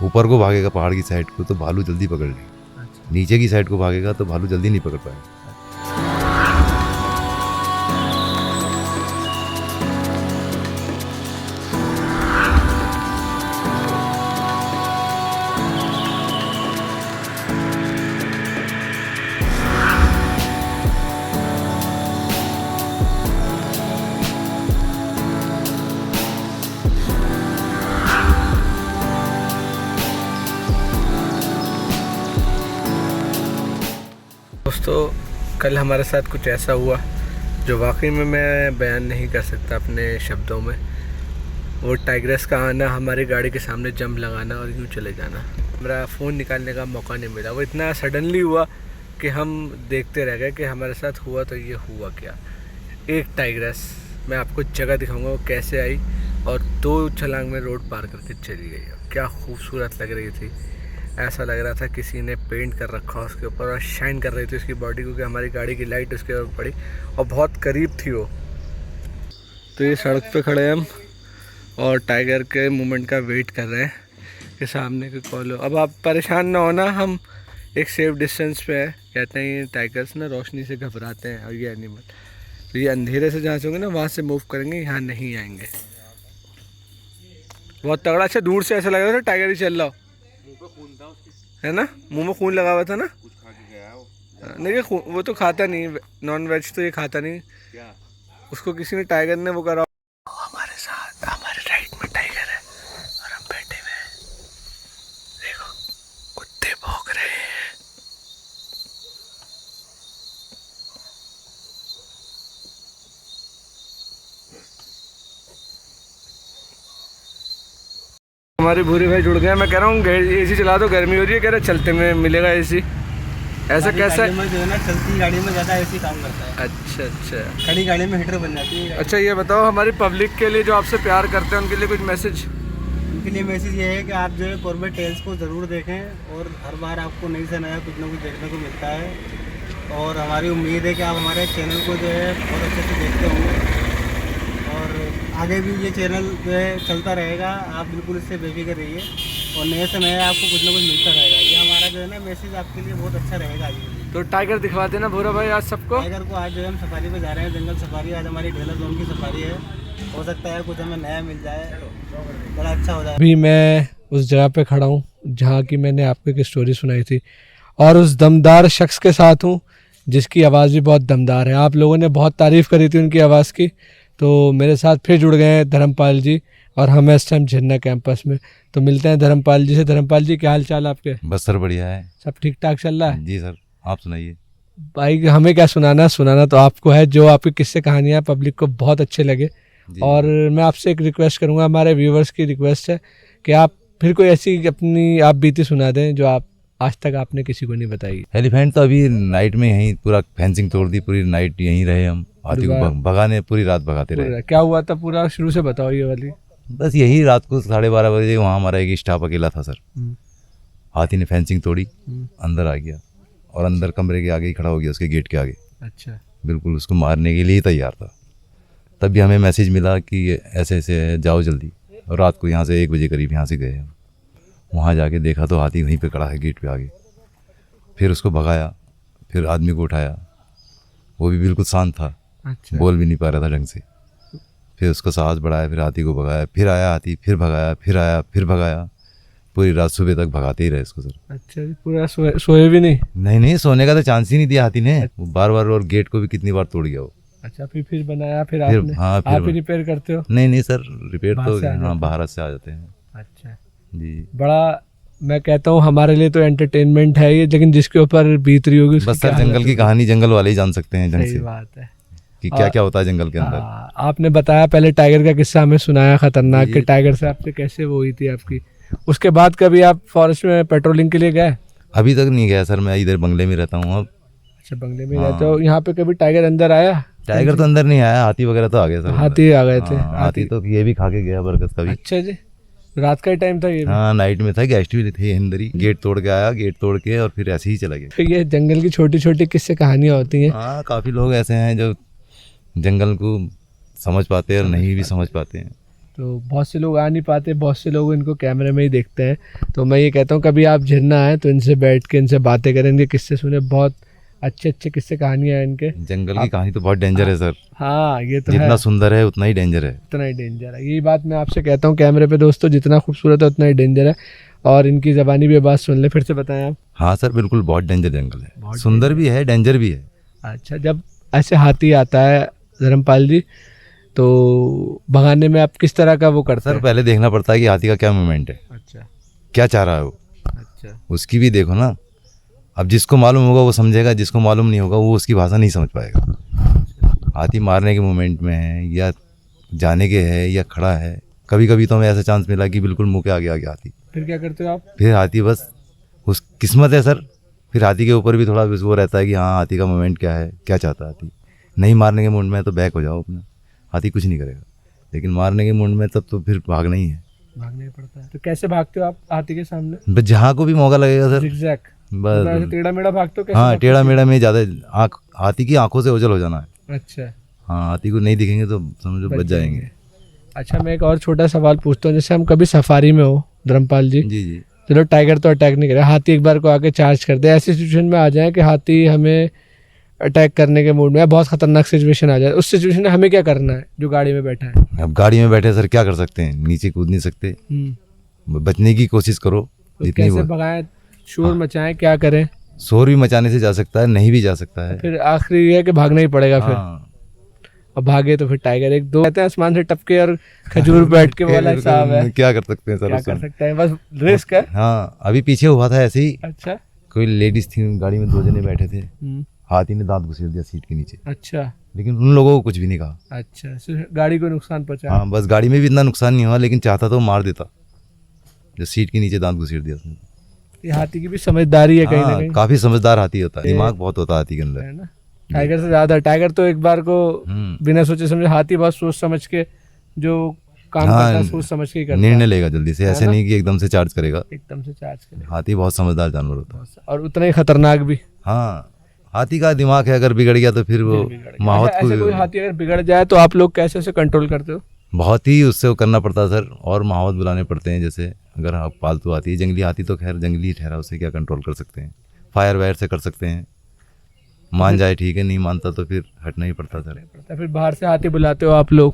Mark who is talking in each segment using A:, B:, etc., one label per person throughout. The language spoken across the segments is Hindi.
A: ऊपर को भागेगा पहाड़ की साइड को तो भालू जल्दी पकड़ लेगा, नीचे की साइड को भागेगा तो भालू जल्दी नहीं पकड़ पाएगा।
B: दोस्तों कल हमारे साथ कुछ ऐसा हुआ जो वाकई में मैं बयान नहीं कर सकता अपने शब्दों में। वो टाइग्रेस का आना, हमारी गाड़ी के सामने जंप लगाना और यूँ चले जाना, मेरा फ़ोन निकालने का मौका नहीं मिला। वो इतना सडनली हुआ कि हम देखते रह गए कि हमारे साथ हुआ तो ये हुआ क्या। एक टाइग्रेस, मैं आपको जगह दिखाऊंगा वो कैसे आई और 2 छलांग में रोड पार करके चली गई। क्या खूबसूरत लग रही थी, ऐसा लग रहा था किसी ने पेंट कर रखा उसके ऊपर और शाइन कर रही थी उसकी बॉडी, क्योंकि हमारी गाड़ी की लाइट उसके ऊपर पड़ी और बहुत करीब थी वो। तो ये सड़क पे खड़े हैं हम और टाइगर के मूवमेंट का वेट कर रहे हैं कि सामने के कॉल हो। अब आप परेशान ना होना, हम एक सेफ डिस्टेंस पे है। कहते हैं ये टाइगर्स ना रोशनी से घबराते हैं और ये एनिमल, तो ये अंधेरे से जहाँ से होंगे ना वहाँ से मूव करेंगे, यहाँ नहीं आएंगे। बहुत तगड़ा, अच्छा दूर से ऐसा लग रहा था टाइगर ही चल रहा हो, है ना, मुंह में खून लगा हुआ था ना, कुछ खा के गया वो। नहीं वो तो खाता नहीं, नॉन वेज तो ये खाता नहीं क्या? उसको किसी ने, टाइगर ने वो करा। हमारे साथ हमारे राइट में टाइगर है और हम बैठे हुए हैं, देखो कुत्ते भौंक रहे हैं। हमारे भूरी भाई जुड़ गए। मैं कह रहा हूँ एसी चला दो, गर्मी हो रही है। कह रहे चलते में मिलेगा एसी, ऐसा कैसा?
C: में जो है ना, चलती गाड़ी में ज़्यादा एसी काम करता है।
B: अच्छा,
C: खड़ी गाड़ी में हीटर बन जाती है।
B: अच्छा ये बताओ, हमारी पब्लिक के लिए जो आपसे प्यार करते हैं उनके लिए कुछ मैसेज?
C: उनके लिए मैसेज ये है कि आप जो है कॉर्बेट टेल्स को ज़रूर देखें और हर बार आपको नई से नया कुछ ना कुछ देखने को मिलता है। और हमारी उम्मीद है कि आप हमारे चैनल को जो है बहुत अच्छे से देखते होंगे और आगे भी ये चैनल जो है चलता रहेगा। आप बिल्कुल इससे बेफिक्र रहिए और नए से नया आपको कुछ ना कुछ मिलता रहेगा। ये हमारा जो है ना मैसेज आपके लिए बहुत अच्छा रहेगा।
B: तो टाइगर दिखवा देना भूरा भाई आज सबको।
C: टाइगर को आज जो है हम सफारी पे जा रहे हैं, जंगल सफारी। आज हमारी ढेला जोन की सफारी है, हो सकता है कुछ हमें नया मिल जाए, बड़ा अच्छा हो जाए।
B: अभी मैं उस जगह पे खड़ा हूँ जहाँ की मैंने आपको एक स्टोरी सुनाई थी और उस दमदार शख्स के साथ हूँ जिसकी आवाज़ भी बहुत दमदार है। आप लोगों ने बहुत तारीफ़ करी थी उनकी आवाज़ की, तो मेरे साथ फिर जुड़ गए हैं धर्मपाल जी और हम इस टाइम झरना कैंपस में। तो मिलते हैं धर्मपाल जी से। धर्मपाल जी क्या हाल चाल आपके?
A: बस सर बढ़िया है,
B: सब ठीक ठाक चल रहा है?
A: जी सर, आप सुनाइए।
B: भाई हमें क्या सुनाना तो आपको है, जो आपकी किस्से कहानियाँ पब्लिक को बहुत अच्छे लगे। और मैं आपसे एक रिक्वेस्ट करूँगा, हमारे व्यूवर्स की रिक्वेस्ट है कि आप फिर कोई ऐसी अपनी आप बीती सुना दें जो आप आज तक आपने किसी को नहीं बताई।
A: एलिफेंट तो अभी नाइट में यहीं पूरा फेंसिंग तोड़ दी, पूरी नाइट यहीं रहे हम, हाथी को भगाने, पूरी रात भगाते रहे।
B: क्या हुआ था पूरा शुरू से बताओ ये वाली।
A: बस यही रात को 12:30 बजे वहाँ हमारा एक स्टाफ अकेला था सर। हाथी ने फेंसिंग तोड़ी, अंदर आ गया और अंदर कमरे के आगे ही खड़ा हो गया, उसके गेट के आगे। अच्छा, बिल्कुल उसको मारने के लिए तैयार था। तब भी हमें मैसेज मिला कि ऐसे ऐसे है, जाओ जल्दी। और रात को यहाँ से 1 बजे करीब यहाँ से गए हम। वहाँ जाके देखा तो हाथी वहीं पे खड़ा है गेट पे आगे। फिर उसको भगाया, फिर आदमी को उठाया, वो भी बिल्कुल शांत था। अच्छा। बोल भी नहीं पा रहा था ढंग से। फिर उसको साहस बढ़ाया, फिर हाथी को भगाया, फिर आया हाथी, फिर भगाया, फिर आया, फिर भगाया। पूरी रात सुबह तक भगाते ही रहे इसको सर। अच्छा,
B: पूरा सोए भी नहीं?
A: नहीं, सोने का तो चांस ही नहीं दिया हाथी ने। वो बार बार, और गेट को भी कितनी बार तोड़ गया वो।
B: अच्छा, फिर बनाया, फिर आपने? हाँ, फिर आप रिपेयर करते हो?
A: नहीं सर, रिपेयर तो हाँ बाहर से आ जाते हैं। अच्छा जी।
B: बड़ा, मैं कहता हूँ हमारे लिए तो एंटरटेनमेंट है ये, लेकिन जिसके ऊपर बीत रही होगी
A: बस सर जंगल की कहानी जंगल वाले ही जान सकते हैं ढंग से।
B: बात है
A: कि क्या क्या होता है जंगल के अंदर।
B: आपने बताया पहले टाइगर का किस्सा हमें सुनाया खतरनाक, कि टाइगर से आपसे कैसे वो हुई थी आपकी। उसके बाद कभी आप फॉरेस्ट में पेट्रोलिंग के लिए गए?
A: अभी तक नहीं गया सर, मैं इधर बंगले में रहता हूँ अब।
B: अच्छा, बंगले में रहते हो। यहाँ पे कभी टाइगर अंदर आया?
A: टाइगर तो अंदर नहीं आया, हाथी वगैरह तो आ गए सर।
B: हाथी आ गए थे?
A: हाथी तो ये भी खा के गया बरगद का भी।
B: अच्छा जी, रात का ही टाइम था ये?
A: हाँ, नाइट में था, गेस्ट भी थे अंदर ही। गेट तोड़ के आया, गेट तोड़ के और फिर ऐसे ही चला गया।
B: तो ये जंगल की छोटी छोटी किस्से कहानियाँ होती हैं।
A: हाँ, काफ़ी लोग ऐसे हैं जो जंगल को समझ पाते हैं और नहीं भी समझ पाते हैं।
B: तो बहुत से लोग आ नहीं पाते, बहुत से लोग इनको कैमरे में ही देखते हैं। तो मैं ये कहता हूँ कभी आप झरना आए तो इनसे बैठ के इनसे बातें करें, इनके किस्से सुने, बहुत अच्छे अच्छे किस्से कहानियाँ हैं इनके।
A: जंगल की कहानी तो बहुत डेंजर है सर।
B: हाँ ये तो
A: जितना
B: है,
A: सुंदर है उतना ही डेंजर है।
B: उतना ही डेंजर है। यही बात मैं आपसे कहता हूँ कैमरे पे दोस्तों, जितना खूबसूरत है उतना ही डेंजर है। और इनकी ज़बानी भी बात सुन ले, फिर से बताएं आप।
A: हाँ सर बिल्कुल, बहुत डेंजर जंगल है,
B: बहुत
A: सुंदर भी है डेंजर भी है।
B: अच्छा, जब ऐसे हाथी आता है धर्मपाल जी, तो भगाने में आप किस तरह का वो करते
A: सर
B: हैं?
A: पहले देखना पड़ता है कि हाथी का क्या मूवमेंट है,
B: अच्छा
A: क्या चाह रहा है वो,
B: अच्छा
A: उसकी भी देखो ना। अब जिसको मालूम होगा वो समझेगा, जिसको मालूम नहीं होगा वो उसकी भाषा नहीं समझ पाएगा। हाथी मारने के मूवमेंट में है या जाने के है या खड़ा है। कभी कभी तो हमें ऐसा चांस मिला कि बिल्कुल मुँह के आगे आ गया हाथी,
B: फिर क्या करते हो आप?
A: फिर हाथी बस उस किस्मत है सर। फिर हाथी के ऊपर भी थोड़ा वो रहता है कि हाँ हाथी का मूवमेंट क्या है, क्या चाहता है हाथी। नहीं मारने के मूड में है तो बैक हो जाओ अपना, हाथी कुछ नहीं करेगा। लेकिन मारने के मूड में तब तो फिर भागना ही है।
B: भागना ही पड़ता है। तो कैसे भागते हो आप हाथी के सामने?
A: बस जहाँ को भी मौका लगेगा सर,
B: जिगजैग,
A: बस
B: ऐसे टेढ़ा मेढ़ा भागते हो? कैसे
A: हाँ
B: भागते हो?
A: टेढ़ा मेढ़ा में ज़्यादा आँख, हाथी की आंखों से ओझल हो जाना है।
B: अच्छा
A: हाँ हाथी को नहीं दिखेंगे तो समझो बच जाएंगे।
B: अच्छा, मैं एक और छोटा सवाल पूछता हूँ। जैसे हम कभी सफारी में हो धर्मपाल जी,
A: जी जी।
B: चलो टाइगर तो अटैक नहीं करे, हाथी एक बार को आके चार्ज कर दे, ऐसी सिचुएशन में आ जाए कि हाथी हमें अटैक करने के मूड में है, बहुत खतरनाक सिचुएशन आ जाए, उस सिचुएशन में हमें क्या करना है जो गाड़ी में बैठा है?
A: अब गाड़ी में बैठे सर क्या कर सकते हैं, नीचे कूद नहीं सकते, बचने की कोशिश करो
B: तो
A: जितनी
B: कैसे
A: वो।
B: भगाएं, शोर मचाएं, क्या करें?
A: शोर भी मचाने से जा सकता है, नहीं भी जा सकता है।
B: फिर आखिरी ये है कि भागना ही पड़ेगा फिर।
A: हाँ।
B: और भागे तो फिर टाइगर एक दो कहते हैं आसमान से टपके और खजूर बैठ के वाला हिसाब है।
A: क्या कर सकते हैं सर
B: क्या
A: उस
B: कर
A: समय?
B: सकते हैं, बस रिस्क है।
A: हाँ अभी पीछे हुआ था ऐसे ही,
B: अच्छा
A: कोई लेडीज थी गाड़ी में, 2 जने बैठे थे, हाथी ने दांत घुसेड़ दिया सीट के नीचे,
B: अच्छा
A: लेकिन उन लोगों को कुछ भी नहीं कहा।
B: अच्छा, सिर्फ गाड़ी को नुकसान पहुंचा।
A: हाँ बस गाड़ी में भी इतना नुकसान नहीं हुआ, लेकिन चाहता तो मार देता, जो सीट के नीचे दांत घुसेड़ दिया उसने।
B: ये हाथी की भी समझदारी है कहीं ना
A: हाँ
B: कहीं,
A: काफी समझदार हाथी होता है, दिमाग बहुत होता है हाथी के अंदर।
B: है ना? टाइगर से ज्यादा। टाइगर तो एक बार को बिना सोचे समझे, हाथी बहुत सोच समझ के जो काम
A: हाँ,
B: करता है सोच समझ के ही करता
A: निर्णय
B: है,
A: लेगा जल्दी से, ऐसे
B: ना?
A: नहीं कि एकदम से चार्ज करेगा।
B: एकदम से चार्ज करे।
A: हाथी बहुत समझदार जानवर होता है।
B: और उतना ही खतरनाक भी।
A: हाँ हाथी का दिमाग है, अगर बिगड़ गया तो फिर वो माहौल
B: अच्छा, ऐसे कोई
A: को
B: हाथी अगर बिगड़ जाए तो आप लोग कैसे उसे कंट्रोल करते हो?
A: बहुत ही उससे वो करना पड़ता है सर, और माहौल बुलाने पड़ते हैं। जैसे अगर आप पालतू हाथी है, जंगली हाथी तो खैर जंगली ठहरा, उसे क्या कंट्रोल कर सकते हैं, फायर वायर से कर सकते हैं। मान जाए ठीक है, नहीं मानता तो फिर हटना ही पड़ता सर।
B: फिर बाहर से हाथी बुलाते हो आप लोग?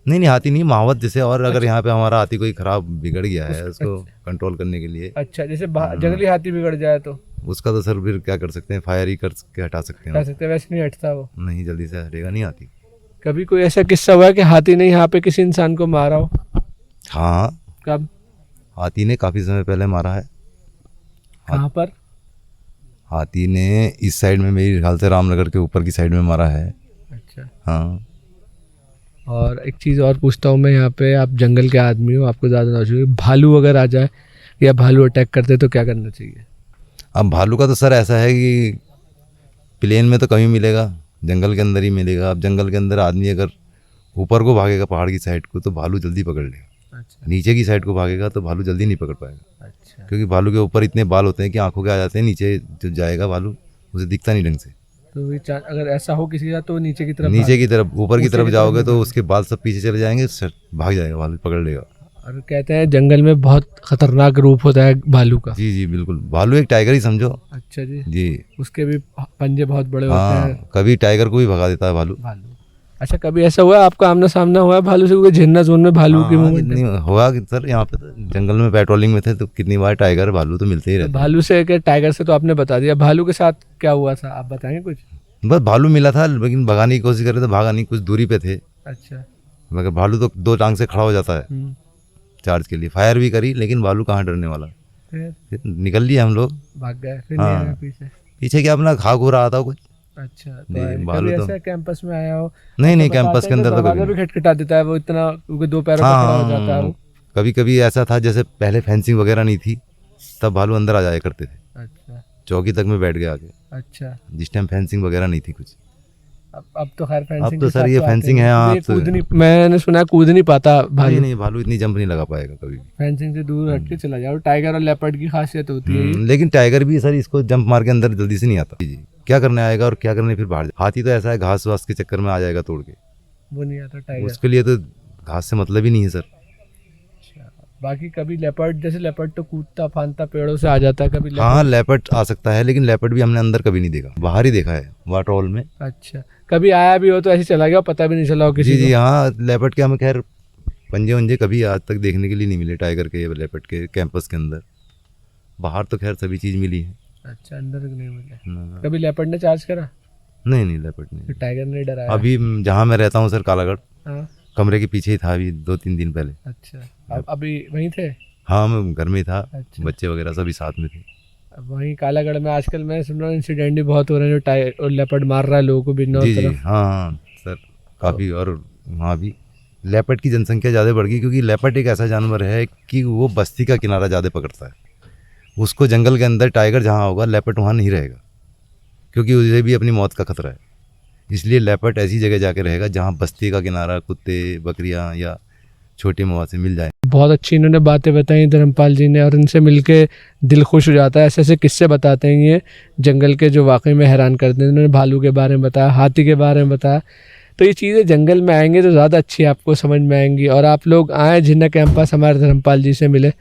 A: नहीं हाथी नहीं, माहौत जैसे। और अगर यहाँ पे हमारा हाथी कोई खराब बिगड़ गया है, उसको कंट्रोल करने के लिए,
B: अच्छा, जैसे जंगली हाथी बिगड़ जाए तो
A: उसका तो सर फिर क्या कर सकते हैं, फायर ही करके हटा सकते
B: कह
A: हैं।
B: सकते हैं, वैसे नहीं हटता वो।
A: नहीं जल्दी से हटेगा नहीं हाथी।
B: कभी कोई ऐसा किस्सा हुआ है कि हाथी ने यहाँ पे किसी इंसान को मारा हो?
A: हाँ
B: कब?
A: हाथी ने काफ़ी समय पहले मारा है।
B: कहाँ पर?
A: हाथी ने इस साइड में, मेरे ख्याल से रामनगर के ऊपर की साइड में मारा है।
B: अच्छा।
A: हाँ।
B: और एक चीज़ और पूछता हूँ मैं, यहाँ पे आप जंगल के आदमी हो, आपको ज़्यादा नॉलेज होगी, भालू अगर आ जाए या भालू अटैक करते तो क्या करना चाहिए?
A: अब भालू का तो सर ऐसा है कि प्लेन में तो कभी मिलेगा, जंगल के अंदर ही मिलेगा। अब जंगल के अंदर आदमी अगर ऊपर को भागेगा पहाड़ की साइड को तो भालू जल्दी पकड़ लेगा।
B: अच्छा
A: नीचे की साइड को भागेगा तो भालू जल्दी नहीं पकड़ पाएगा,
B: अच्छा।
A: क्योंकि भालू के ऊपर इतने बाल होते हैं कि आंखों के आ जाते हैं, नीचे जब जाएगा भालू उसे दिखता नहीं ढंग से।
B: तो ये अगर ऐसा हो किसी के साथ तो नीचे की तरफ
A: नीचे की तरफ, ऊपर की
B: ऊँचे
A: तरफ
B: की
A: जाओगे
B: तरफ
A: तो उसके बाल सब पीछे चले जाएंगे, भाग जाएगा भालू, पकड़ लेगा।
B: और कहते हैं जंगल में बहुत खतरनाक रूप होता है भालू का।
A: जी जी बिल्कुल, भालू एक टाइगर ही समझो।
B: अच्छा जी।
A: जी
B: उसके भी पंजे बहुत बड़े होते
A: हाँ,
B: हैं।
A: कभी टाइगर को भी भगा देता है भालू।
B: भालू। अच्छा, कभी ऐसा हुआ है आपका आमना सामना हुआ है भालू से? क्योंकि झरना जोन में भालू की मूवमेंट
A: कितनी होगा कि सर, यहाँ पे तो जंगल में पेट्रोलिंग में थे तो कितनी बार टाइगर भालू तो मिलते ही रहते हैं।
B: भालू से क्या, टाइगर से तो आपने बता दिया, भालू के साथ क्या हुआ था आप बताएंगे कुछ?
A: बस भालू मिला था, लेकिन भगाने की कोशिश कर रहे थे, भागा नहीं, कुछ दूरी पे थे।
B: अच्छा।
A: मगर भालू तो 2 टांग से खड़ा हो जाता है चार्ज के लिए। फायर भी करी, लेकिन भालू कहाँ डरने वाला, फिर निकल लिए हम लोग,
B: भाग गए फिर?
A: हाँ।
B: नहीं आया पीछे?
A: पीछे क्या अपना खा खो रहा था कुछ।
B: अच्छा, तो
A: नहीं, भालू
B: कभी
A: तो
B: ऐसा कैंपस में आया हो?
A: नहीं
B: बताते
A: कैंपस के
B: हैं
A: अंदर तो
B: दरवाजा
A: कभी
B: भी खटखटा देता है वो, इतना क्योंकि 2 पैरों पे खड़ा हो जाता है वो।
A: कभी कभी ऐसा था, जैसे पहले फेंसिंग वगैरह नहीं थी तब भालू अंदर आ जाया करते थे।
B: अच्छा
A: चौकी तक में बैठ गया आगे,
B: अच्छा।
A: जिस टाइम फेंसिंग वगैरह नहीं थी कुछ।
B: अब तो खैर फेंसिंग
A: अब तो
B: के
A: सर
B: साथ
A: ये
B: तो आते
A: फेंसिंग
B: हैं।
A: है, हाँ,
B: ये
A: अब तो-
B: कूद नहीं, मैंने सुना है कूद नहीं पाता भालू।
A: नहीं भालू इतनी जंप नहीं लगा पाएगा कभी भी।
B: फेंसिंग से दूर हट के चला जाओ। टाइगर और लेपर्ड की खासियत होती है ये।
A: लेकिन टाइगर भी सर इसको जंप मार के अंदर जल्दी से नहीं आता। जी क्या करने आएगा और क्या करने फिर बाहर। हाथी तो ऐसा है, घास वास के चक्कर में आ जाएगा तोड़ के,
B: वो नहीं आता टाइगर।
A: उसके लिए तो घास से मतलब ही नहीं है सर।
B: बाकी कभी लेपर्ड, जैसे लेपर्ड तो कूदता फांदता पेड़ों से आ जाता है, कभी
A: हाँ लेपर्ड आ सकता है, लेकिन लेपर्ड भी हमने अंदर कभी नहीं देखा, बाहर ही देखा है वाटर हॉल में।
B: अच्छा, कभी आया भी हो तो ऐसे चला गया, पता भी नहीं चला हो किसी
A: जी
B: को?
A: हाँ, लेपर्ड के हमें खैर पंजे वंजे कभी आज तक देखने के लिए नहीं मिले टाइगर के या लेपर्ड के कैंपस के अंदर। बाहर तो खैर सभी चीज़ मिली है।
B: अच्छा, अंदर नहीं मिले।
A: ना-
B: कभी लेपर्ड ने चार्ज करा?
A: नहीं लेपर्ड
B: फिर
A: नहीं।
B: टाइगर ने डराया?
A: अभी जहाँ मैं रहता हूँ सर कालागढ़,
B: हाँ।
A: कमरे के पीछे ही था अभी 2-3 दिन पहले।
B: अच्छा, अब अभी वहीं थे?
A: हाँ मैं घर में ही था।
B: अच्छा।
A: बच्चे वगैरह सभी साथ में थे।
B: अब वहीं कालागढ़ में आजकल मैं सुन रहा हूँ इंसिडेंट भी बहुत हो रहे हैं, जो टाइगर और लेपर्ड मार रहा है लोगों को बिना
A: जी
B: तरफ।
A: हाँ सर काफ़ी। और वहाँ भी लेपर्ड की जनसंख्या ज़्यादा बढ़ गई, क्योंकि लेपर्ड एक ऐसा जानवर है कि वो बस्ती का किनारा ज़्यादा पकड़ता है। उसको जंगल के अंदर टाइगर जहाँ होगा लेपर्ड वहाँ नहीं रहेगा, क्योंकि उसे भी अपनी मौत का खतरा है। इसलिए लेपर्ड ऐसी जगह जाके रहेगा जहाँ बस्ती का किनारा, कुत्ते बकरियाँ या छोटे मवासे मिल जाए।
B: बहुत अच्छी इन्होंने बातें बताई धर्मपाल जी ने, और इनसे मिलके दिल खुश हो जाता है। ऐसे ऐसे किस्से बताते हैं ये जंगल के, जो वाकई में हैरान करते हैं। इन्होंने भालू के बारे में बताया, हाथी के बारे में बताया। तो ये चीज़ें जंगल में आएंगे तो ज़्यादा अच्छी आपको समझ में आएंगी। और आप लोग आए जिन्ना कैंपस, हमारे धर्मपाल जी से मिले,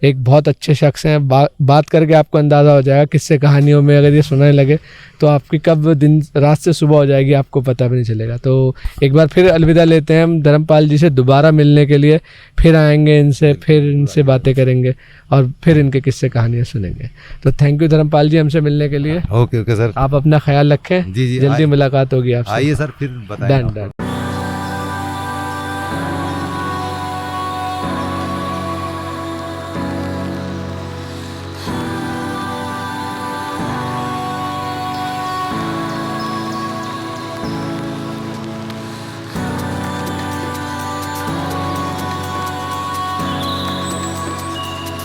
B: एक बहुत अच्छे शख्स हैं। बात करके आपको अंदाज़ा हो जाएगा, किस्से कहानियों में अगर ये सुनने लगे तो आपकी कब दिन रात से सुबह हो जाएगी आपको पता भी नहीं चलेगा। तो एक बार फिर अलविदा लेते हैं हम धर्मपाल जी से दोबारा मिलने के लिए। फिर आएंगे इनसे, फिर इनसे बातें करेंगे और फिर इनके किस्से कहानियाँ सुनेंगे। तो थैंक यू धर्मपाल जी हमसे मिलने के लिए।
A: ओके सर,
B: आप अपना ख्याल रखें।
A: जी
B: जल्दी मुलाकात होगी आपसे।
A: आइए सर फिर बताएं।
B: Done done.